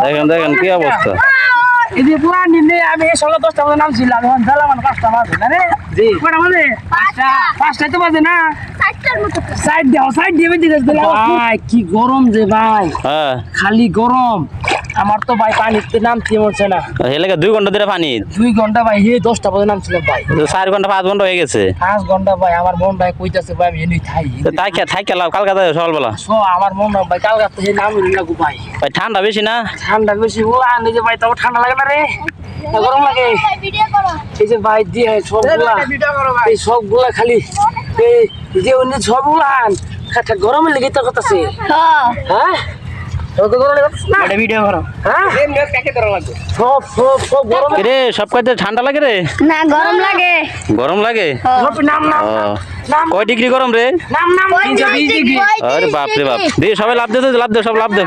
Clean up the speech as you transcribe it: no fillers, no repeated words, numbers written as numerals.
দেখেন দেখেন কি অবস্থা। এই যে পুরান দিনে আমি সকাল 10টা বাজে নামছিলাম, এখন বেলা মানে 5টা বাজে না রে? জি কটা বাজে? 5টায় তো বাজে না? সাইড দিয়ে বেঁধে গেছে। ভাই কি গরম যে ভাই, হ্যাঁ খালি গরম। আমার তো ভাই পানিতে নামতে মরছে না। হেলে 2 ঘন্টা ধরে পানি, 2 ঘন্টা ভাই, 10টা বাজে নামছিলাম ভাই। 4 ঘন্টা 5 ঘন্টা হয়ে গেছে। 5 ঘন্টা ভাই, আমার মন ভাই কইতাছে ভাই আমি এনে থাই। তাই খেলাম কালকা সকালবেলা। আমার মন ভাই কাল রাতে সেই নাম লাগু ভাই। ভাই ঠান্ডা বেশি না? ঠান্ডা বেশি উলান, এই যে ভাই তাও ঠান্ডা লাগে না রে, না গরম লাগে? এই যে ভাই দিয়ে সবগুলা, এই সবগুলা খালি এই যে অন্য সবগুলান গরমের লেগে তো কথাছে। হ্যাঁ তো গরম লাগে না, এটা ভিডিও করো। হ্যাঁ এমনি কাকে গরম লাগে? সব গরম রে, সব কাজে ঠান্ডা লাগে রে? না গরম লাগে। গরম লাগে? সব নাম নাম ও, নাম কয় ডিগ্রি গরম রে? নাম 320 ডিগ্রি। আরে বাপ রে বাপ, দে সবাই লাভ দে, লাভ দে, সব লাভ দে।